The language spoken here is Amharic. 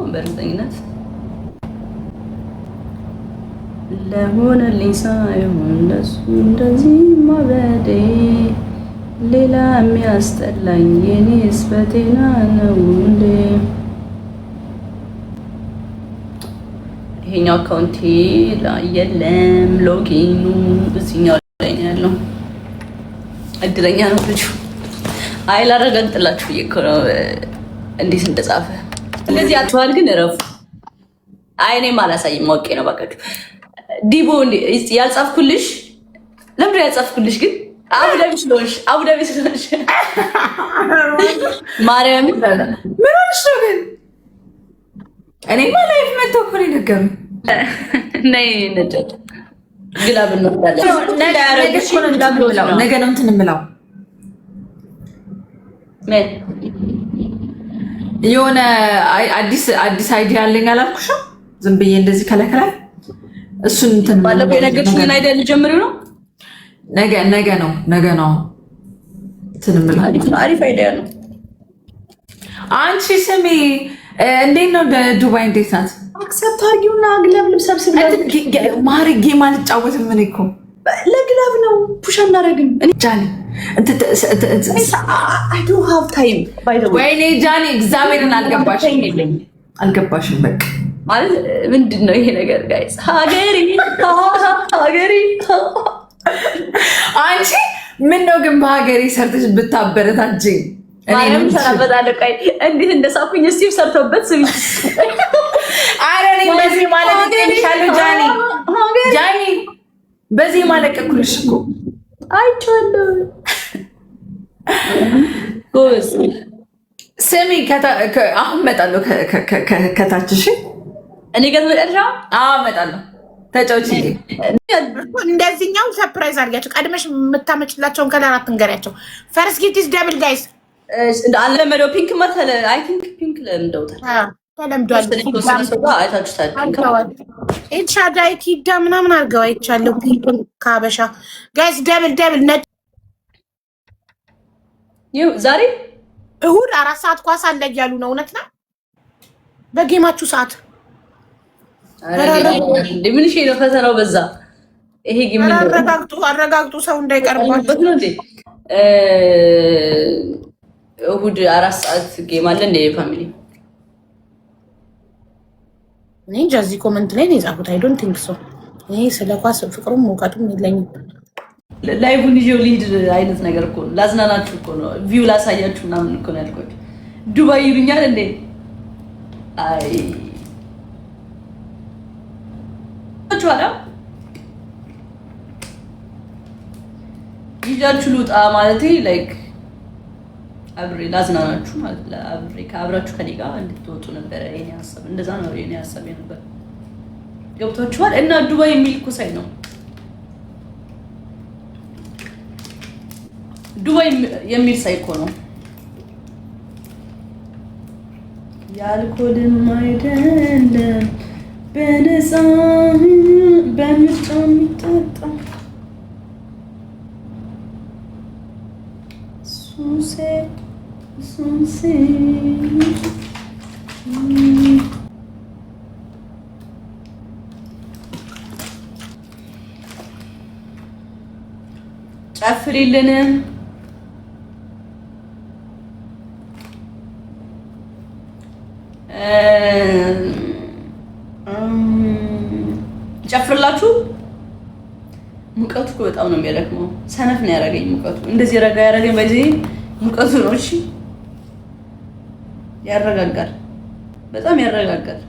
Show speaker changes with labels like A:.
A: በእርግጠኝነት ለሆነልኝ ሳይሆን ለሱ እንደዚህ ማበዴ ሌላ የሚያስጠላኝ የኔስ በጤና ነው እንዴ? ይሄኛው አካውንቴ ላይ የለም። ሎጊኑ እዚህኛው ላይ ነው ያለው። እድለኛ ነው ልጁ። አይ ላረጋግጥላችሁ ብዬ እኮ ነው እንዴት እንደጻፈ። ስለዚህ አትዋል ግን እረፉ። አይ እኔም አላሳይም ማውቄ ነው ባካችሁ። ዲቦ ያልጻፍኩልሽ ለምን ያልጻፍኩልሽ ግን አቡዳቢ ስለሆንሽ ማርያም ምን
B: ሆነሽ ነው ግን? እኔማ ላይፍ መተው እኮ ነው የነገሩኝ።
A: ነይ ነጨት ግላብ እንወዳለን።
B: ነገ ነው እንትን የምለው የሆነ አዲስ አይዲያ አለኝ አላልኩሽም? ዝም ብዬ እንደዚህ ከለከላይ እሱን እንትን
A: ባለፈው የነገርሽኝን አይዲያ ልጀምሪው ነው።
B: ነገ ነው እንትን የምለው
A: አሪፍ አይዲያ ነው።
B: አንቺ ስሚ እንዴት ነው ዱባይ? እንዴት ናት?
A: አክሰፕት አድርጊውና ግላብ ልብሰብስብ
B: ማርጌ ማለት ጫወት ምን እኮ
A: ለግላብ ነው ፑሽ አናረግም። እኔ
B: ጃኒ
A: I don't have time by the way
B: ወይኔ ጃኒ እግዚአብሔርን አልገባሽም። በቃ
A: ማለት ምንድን ነው ይሄ ነገር ጋይስ? ሀገሪ
B: አንቺ ምን ነው ግን በሀገሬ ሰርተሽ ብታበረታችኝ
A: ማለም ሰራበታለ ቀይ እንዴት እንደሳኩኝ ስቲቭ ሰርቶበት ስሚ
B: አረኔ በዚህ ማለት ይሻለው ጃኒ በዚህ ማለቀኩልሽ እኮ
A: አይቻለሁ። ጎስ
B: ስሚ አሁን እመጣለሁ ከታችሽ እኔ ጋር መጣልሻ እመጣለሁ። ተጫውቺ
C: እንደዚህኛው ሰርፕራይዝ አድርጋቸው ቀድመሽ የምታመጭላቸውን ከለር አትንገሪያቸው። ፈርስት ጊፍት ኢዝ ደብል ጋይስ
A: አለመደው ፒንክ መተለ አይ ቲንክ ፒንክ ለምደውታል
C: ተለምዷል።
A: አይታችሁታል።
C: ኤልሻዳይ ኪዳ ምናምን አድርገው አይቻለሁ። ፒንክ ካበሻ ጋይስ ደብል ነጭ
A: ይኸው ዛሬ
C: እሁድ 4 ሰዓት ኳስ አለ እያሉ ነው። እውነት ነው በጌማችሁ ሰዓት
A: ምን ሺ ነው ፈተናው በዛ። ይሄ ግን
C: አረጋግጡ ሰው እንዳይቀርባችሁ
A: ነው እንዴ? እሁድ 4 ሰዓት ጌም አለ እንደ ፋሚሊ
C: እኔ ጃዚ ኮመንት ላይ ነው የጻፉት። አይ ዶንት ቲንክ ሶ። እኔ ስለ ኳስ ፍቅሩም ሙቀቱም የለኝም።
A: ላይቭን ይዤው ሊድ አይነት ነገር እኮ ላዝናናችሁ እኮ ነው። ቪው ላሳያችሁ ምናምን እኮ ነው ያልኩት። ዱባይ ይሉኛል እንዴ? አይ ቻላ ይጃችሁ ልውጣ ማለቴ ላይክ አብሬ ላዝናናችሁ ማለት ለአብሬ ከአብራችሁ ከኔ ጋር እንድትወጡ ነበር የኔ ሀሳብ። እንደዛ ነው የኔ ሀሳብ ነበር። ገብታችኋል? እና ዱባይ የሚል እኮ ሳይ ነው ዱባይ የሚል ሳይ እኮ ነው። ያልኮልም አይደለም በነፃ በምርጫ የሚጠጣ ሱሴ ጨፍሪልን ጨፍርላችሁ። ሙቀቱ እኮ በጣም ነው የሚያደክመው። ሰነፍ ነው ያደረገኝ ሙቀቱ። እንደዚህ ረጋ ያደረገኝ በዚህ ሙቀቱ ነው። እሺ ያረጋጋል፣ በጣም ያረጋጋል።